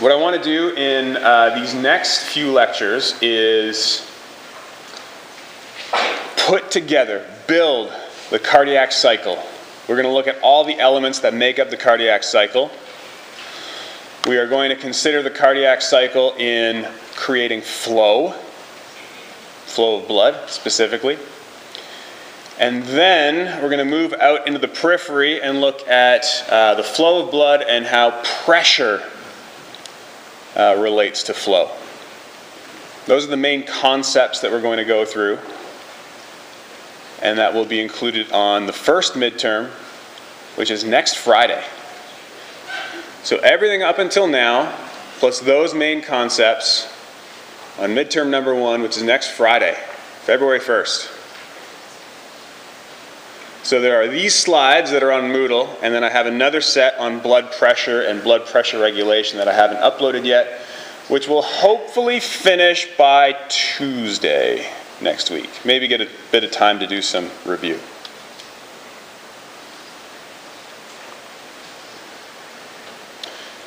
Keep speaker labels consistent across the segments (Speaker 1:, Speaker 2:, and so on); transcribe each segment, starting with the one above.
Speaker 1: What I want to do in these next few lectures is put together, build the cardiac cycle. We're going to look at all the elements that make up the cardiac cycle. We are going to consider the cardiac cycle in creating flow of blood specifically. And then we're going to move out into the periphery and look at the flow of blood and how pressure relates to flow. Those are the main concepts that we're going to go through, and that will be included on the first midterm, which is next Friday. So everything up until now, plus those main concepts on midterm number 1, which is next Friday, February 1st. So there are these slides that are on Moodle, and then I have another set on blood pressure and blood pressure regulation that I haven't uploaded yet, which will hopefully finish by Tuesday next week. Maybe get a bit of time to do some review.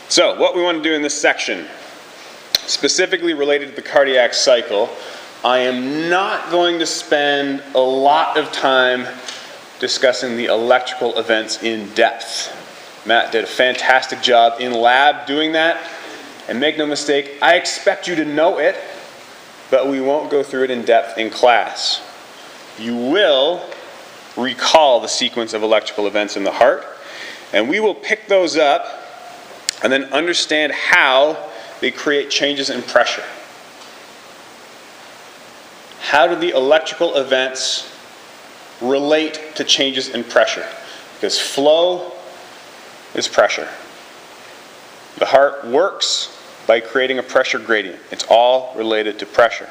Speaker 1: So what we want to do in this section, specifically related to the cardiac cycle, I am not going to spend a lot of time discussing the electrical events in depth. Matt did a fantastic job in lab doing that, and make no mistake, I expect you to know it, but we won't go through it in depth in class. You will recall the sequence of electrical events in the heart, and we will pick those up and then understand how they create changes in pressure. How do the electrical events relate to changes in pressure? Because flow is pressure. The heart works by creating a pressure gradient. It's all related to pressure.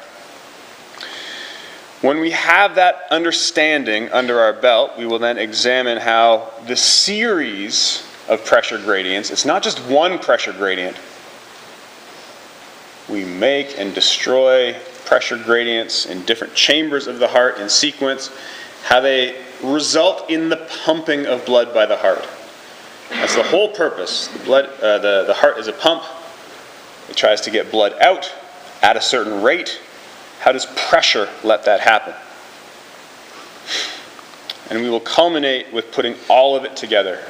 Speaker 1: When we have that understanding under our belt, we will then examine how the series of pressure gradients, it's not just one pressure gradient. We make and destroy pressure gradients in different chambers of the heart in sequence, how they result in the pumping of blood by the heart. That's the whole purpose. The heart is a pump. It tries to get blood out at a certain rate. How does pressure let that happen? And we will culminate with putting all of it together.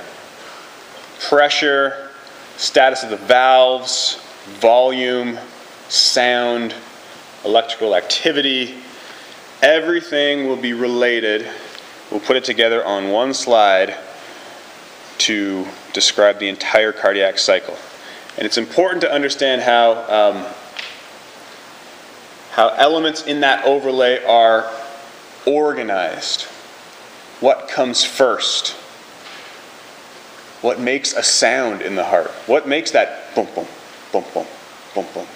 Speaker 1: Pressure, status of the valves, volume, sound, electrical activity, everything will be related. We'll put it together on one slide to describe the entire cardiac cycle. And it's important to understand how elements in that overlay are organized. What comes first? What makes a sound in the heart? What makes that boom, boom, boom, boom, boom, boom?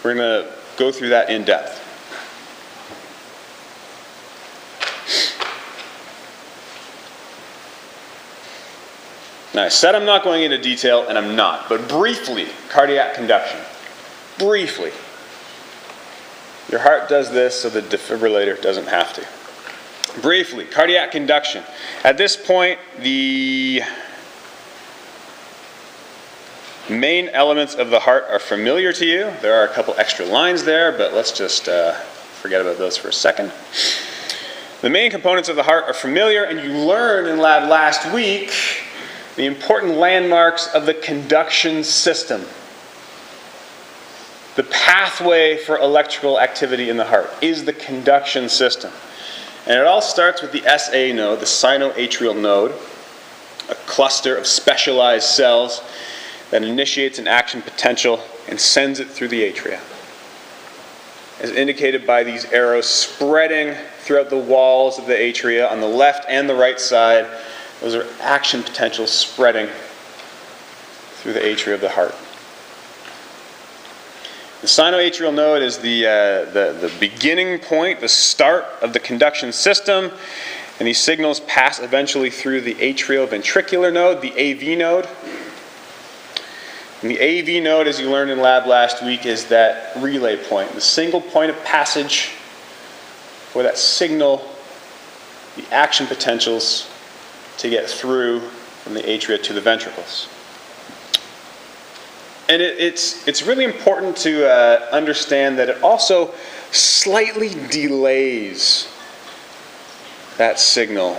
Speaker 1: We're going to go through that in depth. Now, I said I'm not going into detail, and I'm not, but briefly, cardiac conduction. Briefly. Your heart does this so the defibrillator doesn't have to. Briefly, cardiac conduction. At this point, the main elements of the heart are familiar to you. There are a couple extra lines there, but let's just forget about those for a second. The main components of the heart are familiar, and you learned in lab last week the important landmarks of the conduction system. The pathway for electrical activity in the heart is the conduction system. And it all starts with the SA node, the sinoatrial node, a cluster of specialized cells that initiates an action potential and sends it through the atria. As indicated by these arrows spreading throughout the walls of the atria on the left and the right side, those are action potentials spreading through the atria of the heart. The sinoatrial node is the beginning point, the start of the conduction system, and these signals pass eventually through the atrioventricular node, the AV node. And the AV node, as you learned in lab last week, is that relay point, the single point of passage for that signal, the action potentials to get through from the atria to the ventricles. And it's really important to understand that it also slightly delays that signal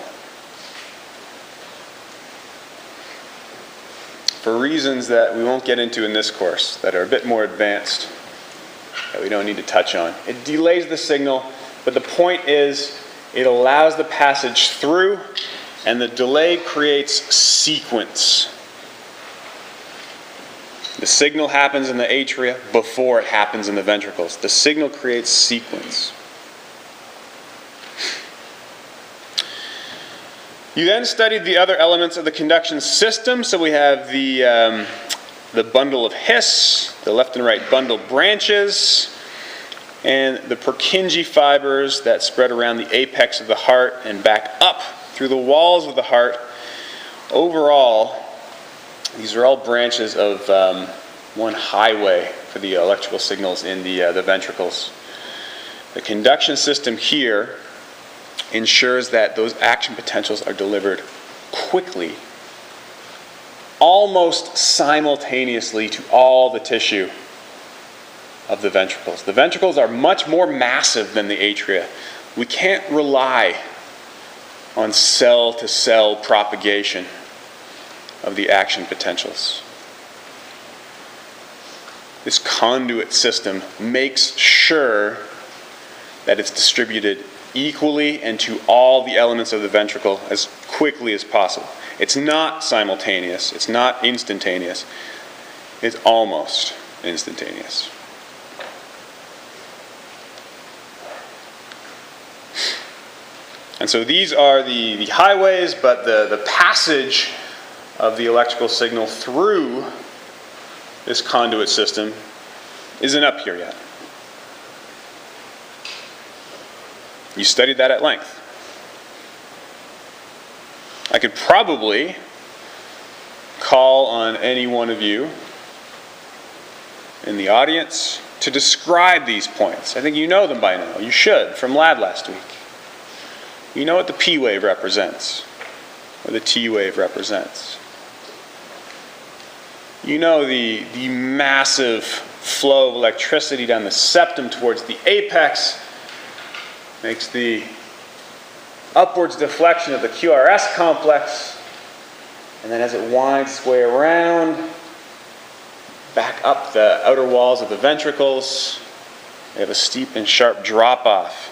Speaker 1: for reasons that we won't get into in this course that are a bit more advanced that we don't need to touch on. It delays the signal, but the point is it allows the passage through, and the delay creates sequence. The signal happens in the atria before it happens in the ventricles. The signal creates sequence. You then studied the other elements of the conduction system. So we have the bundle of His, the left and right bundle branches, and the Purkinje fibers that spread around the apex of the heart and back up through the walls of the heart. Overall, these are all branches of one highway for the electrical signals in the ventricles. The conduction system here ensures that those action potentials are delivered quickly, almost simultaneously to all the tissue of the ventricles. The ventricles are much more massive than the atria. We can't rely on cell-to-cell propagation of the action potentials. This conduit system makes sure that it's distributed equally and to all the elements of the ventricle as quickly as possible. It's not simultaneous. It's not instantaneous. It's almost instantaneous. And so these are the highways, but the passage of the electrical signal through this conduit system isn't up here yet. You studied that at length. I could probably call on any one of you in the audience to describe these points. I think you know them by now. You should, from lab last week. You know what the P wave represents, or the T wave represents. You know the massive flow of electricity down the septum towards the apex makes the upwards deflection of the QRS complex, and then as it winds its way around, back up the outer walls of the ventricles, we have a steep and sharp drop-off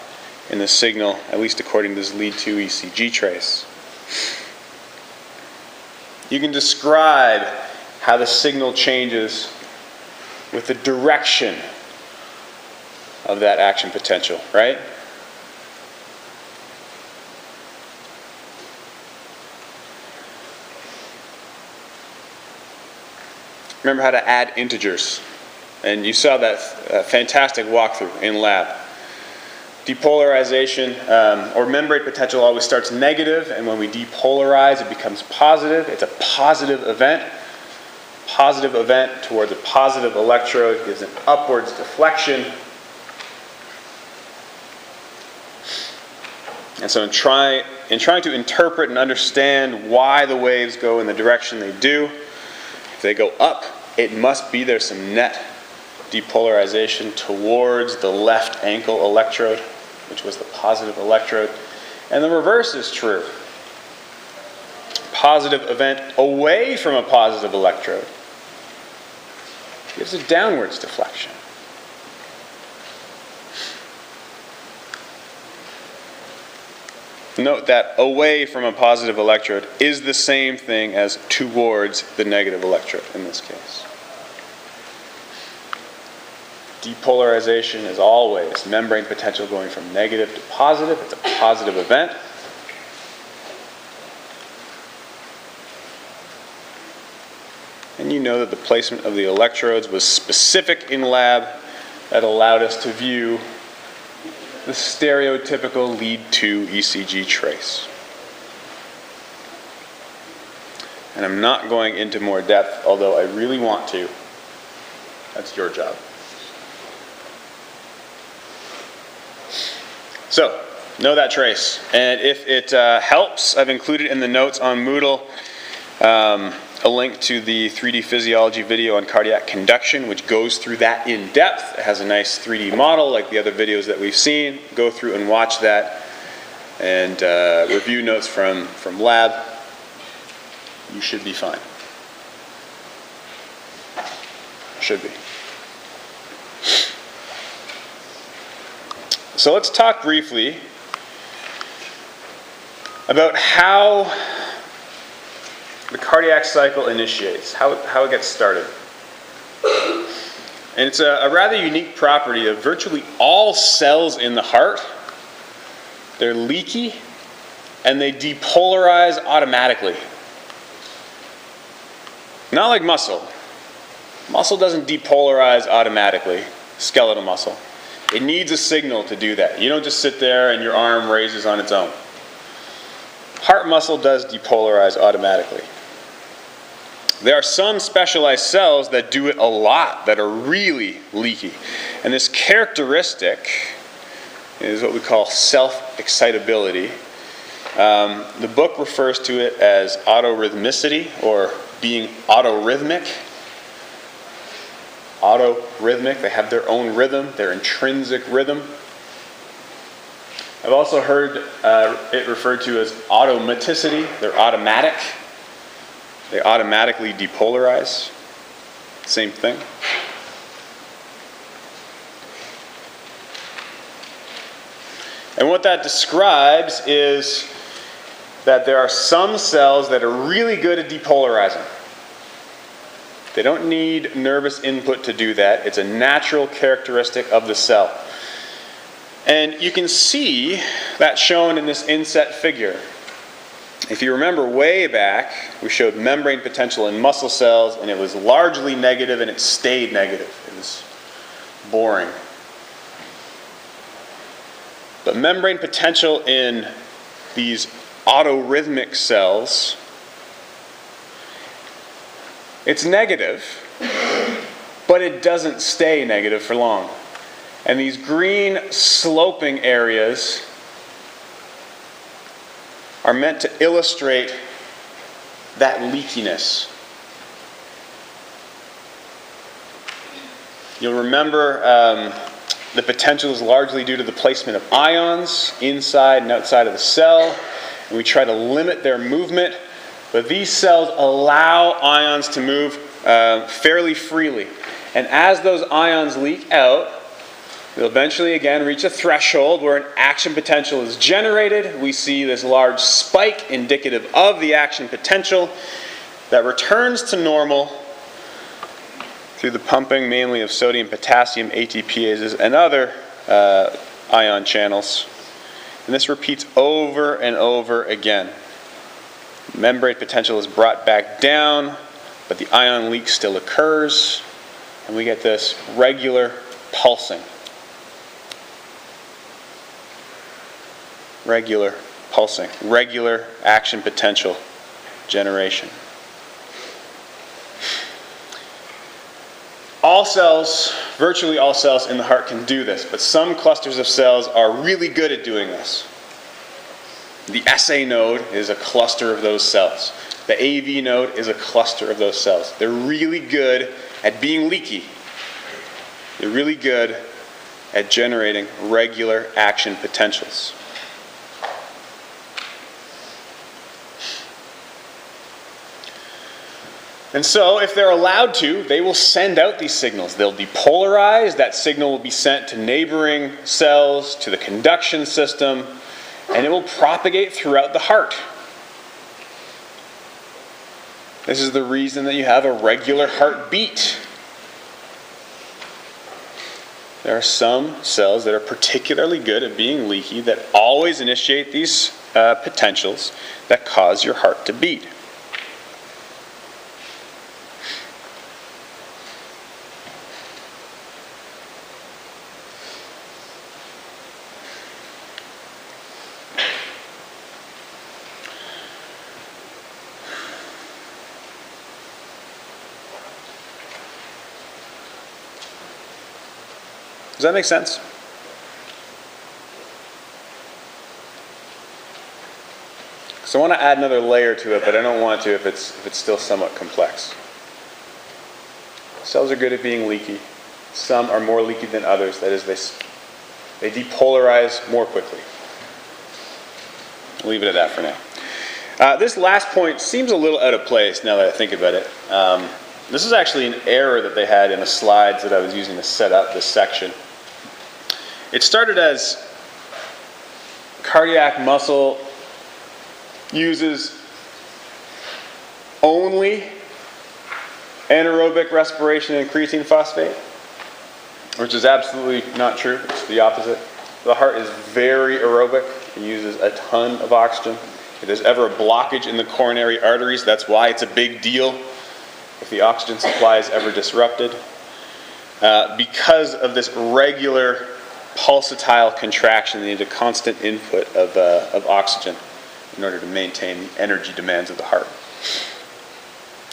Speaker 1: in the signal, at least according to this lead 2 ECG trace. You can describe how the signal changes with the direction of that action potential, right? Remember how to add integers. And you saw that fantastic walkthrough in lab. Depolarization, or membrane potential, always starts negative, and when we depolarize, it becomes positive. It's a positive event. Positive event towards a positive electrode gives an upwards deflection. And so in trying to interpret and understand why the waves go in the direction they do, if they go up, it must be there's some net depolarization towards the left ankle electrode, which was the positive electrode. And the reverse is true. Positive event away from a positive electrode gives a downwards deflection. Note that away from a positive electrode is the same thing as towards the negative electrode in this case. Depolarization is always membrane potential going from negative to positive. It's a positive event. And you know that the placement of the electrodes was specific in lab. That allowed us to view the stereotypical lead 2 ECG trace. And I'm not going into more depth, although I really want to. That's your job. So, know that trace. And if it helps, I've included in the notes on Moodle A link to the 3D physiology video on cardiac conduction, which goes through that in depth. It has a nice 3D model like the other videos that we've seen. Go through and watch that, and review notes from lab. You should be fine. Should be. So let's talk briefly about how the cardiac cycle initiates, how it gets started. And it's a rather unique property of virtually all cells in the heart. They're leaky and they depolarize automatically. Not like muscle. Muscle doesn't depolarize automatically, skeletal muscle. It needs a signal to do that. You don't just sit there and your arm raises on its own. Heart muscle does depolarize automatically. There are some specialized cells that do it a lot, that are really leaky. And this characteristic is what we call self-excitability. The book refers to it as autorhythmicity, or being autorhythmic. Autorhythmic, they have their own rhythm, their intrinsic rhythm. I've also heard it referred to as automaticity. They're automatic. They automatically depolarize. Same thing. And what that describes is that there are some cells that are really good at depolarizing. They don't need nervous input to do that. It's a natural characteristic of the cell. And you can see that shown in this inset figure. If you remember way back, we showed membrane potential in muscle cells, and it was largely negative, and it stayed negative. It was boring. But membrane potential in these autorhythmic cells, it's negative, but it doesn't stay negative for long. And these green sloping areas are meant to illustrate that leakiness. You'll remember the potential is largely due to the placement of ions inside and outside of the cell, and we try to limit their movement, but these cells allow ions to move fairly freely. And as those ions leak out, we'll eventually again reach a threshold where an action potential is generated. We see this large spike indicative of the action potential that returns to normal through the pumping mainly of sodium, potassium, ATPases, and other ion channels. And this repeats over and over again. Membrane potential is brought back down, but the ion leak still occurs, and we get this regular pulsing. Regular pulsing, regular action potential generation. All cells, virtually all cells in the heart can do this, but some clusters of cells are really good at doing this. The SA node is a cluster of those cells. The AV node is a cluster of those cells. They're really good at being leaky. They're really good at generating regular action potentials. And so, if they're allowed to, they will send out these signals. They'll depolarize. That signal will be sent to neighboring cells, to the conduction system, and it will propagate throughout the heart. This is the reason that you have a regular heartbeat. There are some cells that are particularly good at being leaky that always initiate these potentials that cause your heart to beat. Does that make sense? So I want to add another layer to it, but I don't want to if it's still somewhat complex. Cells are good at being leaky. Some are more leaky than others. That is, they depolarize more quickly. I'll leave it at that for now. This last point seems a little out of place now that I think about it. This is actually an error that they had in the slides that I was using to set up this section. It started as cardiac muscle uses only anaerobic respiration and creatine phosphate, which is absolutely not true. It's the opposite. The heart is very aerobic. It uses a ton of oxygen. If there's ever a blockage in the coronary arteries, that's why it's a big deal if the oxygen supply is ever disrupted. Because of this regular pulsatile contraction, they need a constant input of oxygen in order to maintain the energy demands of the heart.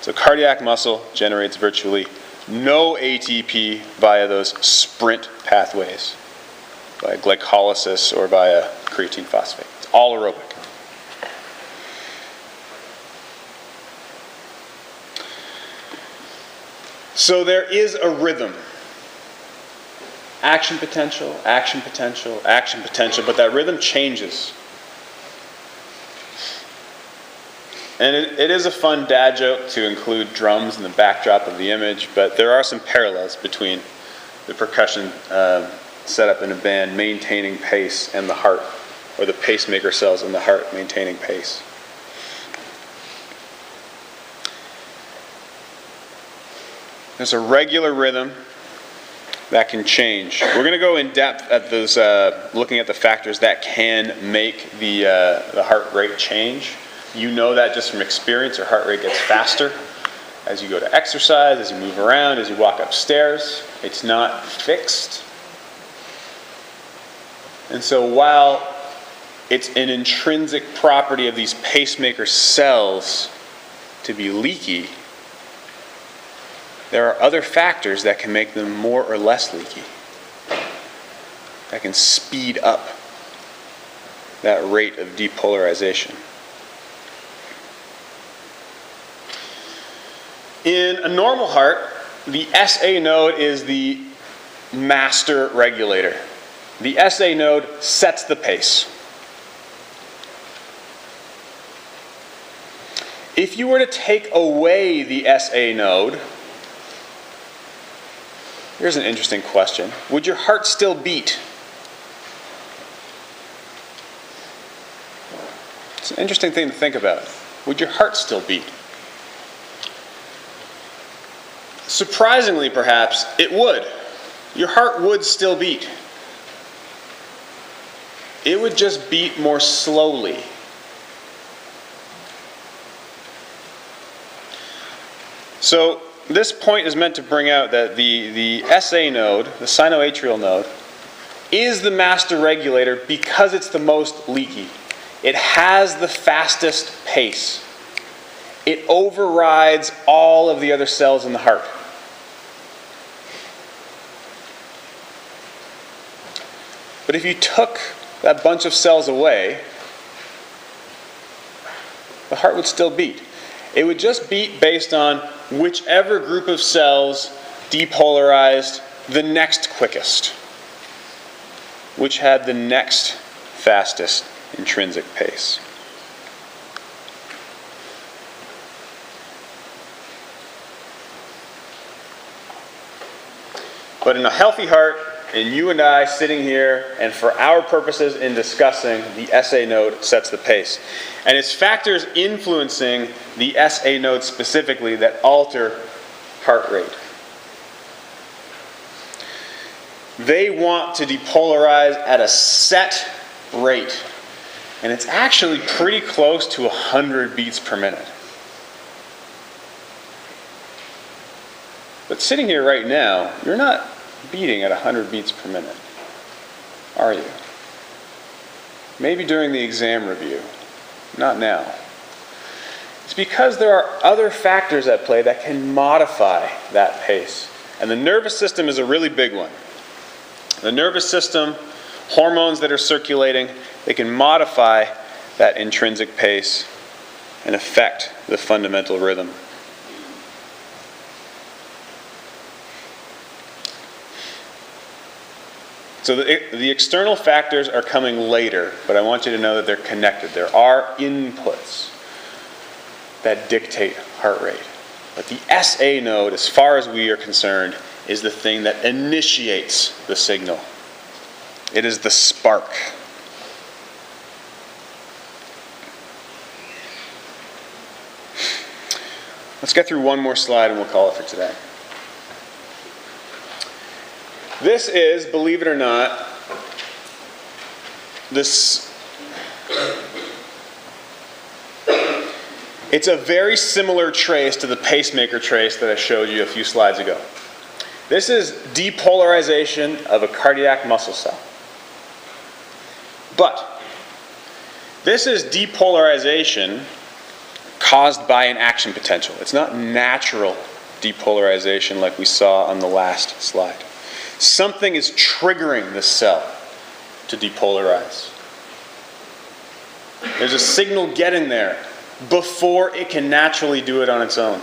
Speaker 1: So cardiac muscle generates virtually no ATP via those sprint pathways, by glycolysis or via creatine phosphate. It's all aerobic. So there is a rhythm. Action potential, action potential, action potential, but that rhythm changes. And it is a fun dad joke to include drums in the backdrop of the image, but there are some parallels between the percussion setup in a band maintaining pace and the heart, or the pacemaker cells in the heart maintaining pace. There's a regular rhythm that can change. We're going to go in depth at those, looking at the factors that can make the heart rate change. You know that just from experience. Your heart rate gets faster as you go to exercise, as you move around, as you walk upstairs. It's not fixed. And so while it's an intrinsic property of these pacemaker cells to be leaky, there are other factors that can make them more or less leaky, that can speed up that rate of depolarization. In a normal heart, the SA node is the master regulator. The SA node sets the pace. If you were to take away the SA node, here's an interesting question. Would your heart still beat? It's an interesting thing to think about. Would your heart still beat? Surprisingly, perhaps, it would. Your heart would still beat. It would just beat more slowly. So this point is meant to bring out that the SA node, the sinoatrial node, is the master regulator because it's the most leaky. It has the fastest pace. It overrides all of the other cells in the heart. But if you took that bunch of cells away, the heart would still beat. It would just beat based on whichever group of cells depolarized the next quickest, which had the next fastest intrinsic pace. But in a healthy heart, and you and I sitting here, and for our purposes in discussing, the SA node sets the pace. And it's factors influencing the SA node specifically that alter heart rate. They want to depolarize at a set rate. And it's actually pretty close to 100 beats per minute. But sitting here right now, you're not beating at 100 beats per minute, are you? Maybe during the exam review, not now. It's because there are other factors at play that can modify that pace. And the nervous system is a really big one. The nervous system, hormones that are circulating, they can modify that intrinsic pace and affect the fundamental rhythm. So the external factors are coming later, but I want you to know that they're connected. There are inputs that dictate heart rate. But the SA node, as far as we are concerned, is the thing that initiates the signal. It is the spark. Let's get through one more slide and we'll call it for today. This is, believe it or not, it's a very similar trace to the pacemaker trace that I showed you a few slides ago. This is depolarization of a cardiac muscle cell. But this is depolarization caused by an action potential. It's not natural depolarization like we saw on the last slide. Something is triggering the cell to depolarize. There's a signal getting there before it can naturally do it on its own.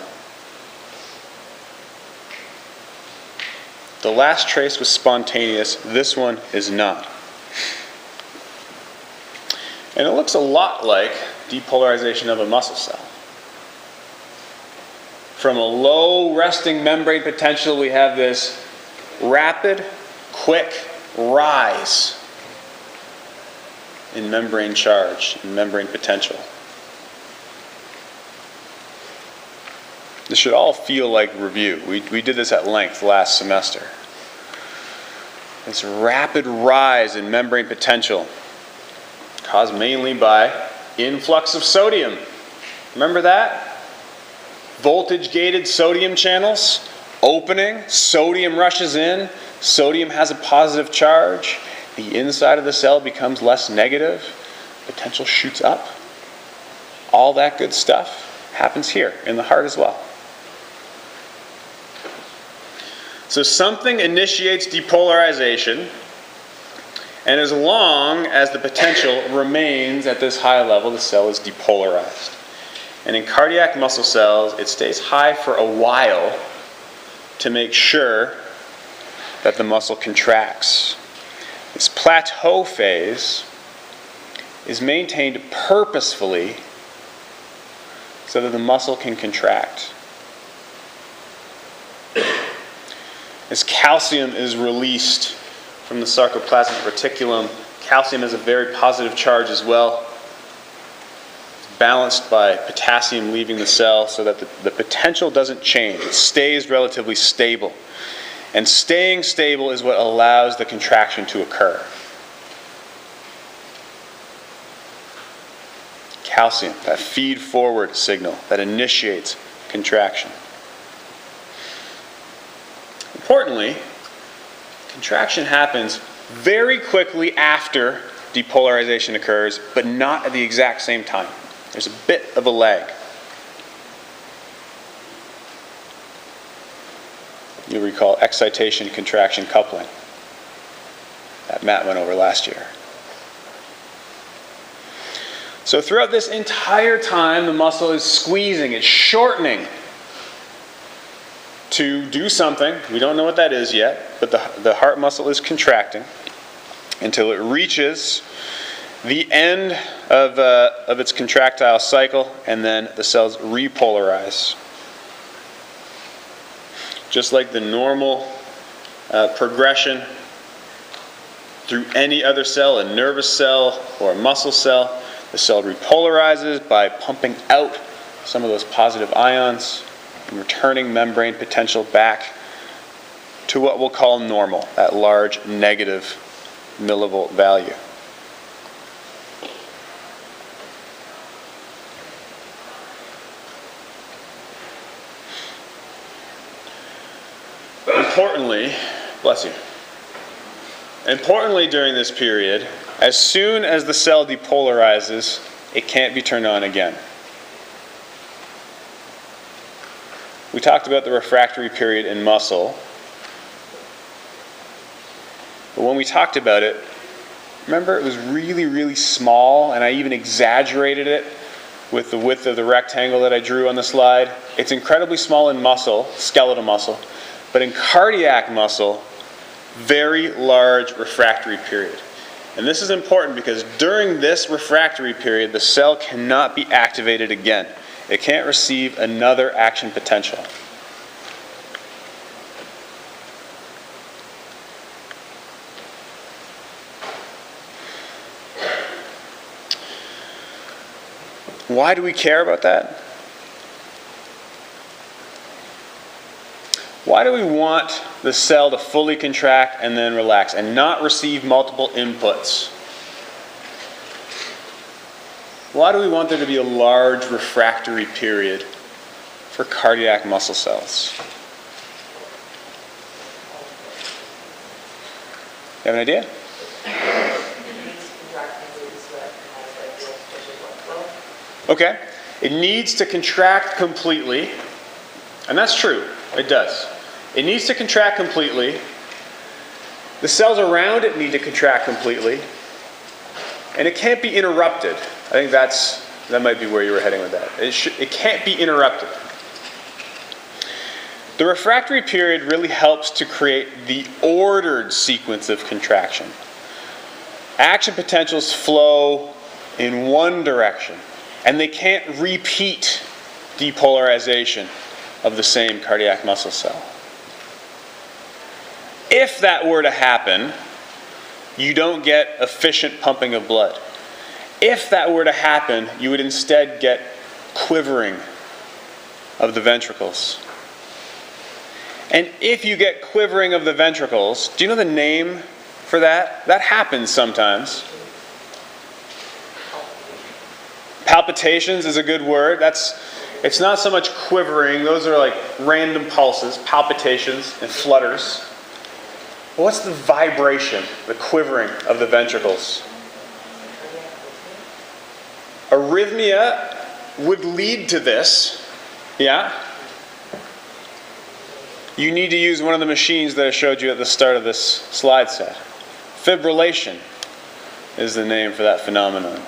Speaker 1: The last trace was spontaneous. This one is not. And it looks a lot like depolarization of a muscle cell. From a low resting membrane potential, we have this rapid, quick rise in membrane charge, in membrane potential. This should all feel like review. We did this at length last semester. This rapid rise in membrane potential caused mainly by influx of sodium. Remember that? Voltage-gated sodium channels. Opening, sodium rushes in, sodium has a positive charge, the inside of the cell becomes less negative, potential shoots up. All that good stuff happens here in the heart as well. So something initiates depolarization, and as long as the potential remains at this high level, the cell is depolarized. And in cardiac muscle cells, it stays high for a while to make sure that the muscle contracts. This plateau phase is maintained purposefully so that the muscle can contract. As calcium is released from the sarcoplasmic reticulum, calcium has a very positive charge as well. Balanced by potassium leaving the cell so that the potential doesn't change. It stays relatively stable. And staying stable is what allows the contraction to occur. Calcium, that feed-forward signal that initiates contraction. Importantly, contraction happens very quickly after depolarization occurs, but not at the exact same time. There's a bit of a lag. You'll recall excitation-contraction coupling that Matt went over last year. So throughout this entire time, the muscle is squeezing, it's shortening to do something. We don't know what that is yet, but the heart muscle is contracting until it reaches the end of its contractile cycle, and then the cells repolarize. Just like the normal progression through any other cell, a nervous cell or a muscle cell, the cell repolarizes by pumping out some of those positive ions and returning membrane potential back to what we'll call normal, that large negative millivolt value. Importantly, during this period, as soon as the cell depolarizes, it can't be turned on again. We talked about the refractory period in muscle. But when we talked about it, Remember, it was really, really small, and I even exaggerated it with the width of the rectangle that I drew on the slide. It's incredibly small in muscle, skeletal muscle, but in cardiac muscle, very large refractory period. And this is important because during this refractory period, the cell cannot be activated again. It can't receive another action potential. Why do we care about that? Why do we want the cell to fully contract and then relax and not receive multiple inputs? Why do we want there to be a large refractory period for cardiac muscle cells? You have an idea? Okay. It needs to contract completely, and that's true. It does. It needs to contract completely. The cells around it need to contract completely, and it can't be interrupted. I think that might be where you were heading with that. It can't be interrupted. The refractory period really helps to create the ordered sequence of contraction. Action potentials flow in one direction, and they can't repeat depolarization of the same cardiac muscle cell. If that were to happen, you don't get efficient pumping of blood. If that were to happen, you would instead get quivering of the ventricles. And if you get quivering of the ventricles, do you know the name for that? That happens sometimes. Palpitations is a good word. It's not so much quivering. Those are like random pulses, palpitations and flutters. But what's the vibration, the quivering of the ventricles? Arrhythmia would lead to this. Yeah? You need to use one of the machines that I showed you at the start of this slide set. Fibrillation is the name for that phenomenon.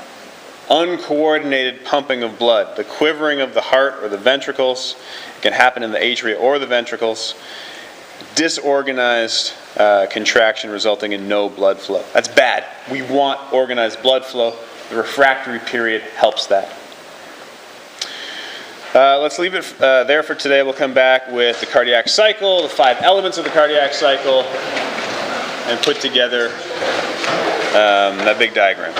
Speaker 1: Uncoordinated pumping of blood. The quivering of the heart or the ventricles. It can happen in the atria or the ventricles. Disorganized contraction resulting in no blood flow. That's bad. We want organized blood flow. The refractory period helps that. Let's leave it there for today. We'll come back with the cardiac cycle, the 5 elements of the cardiac cycle, and put together that big diagram.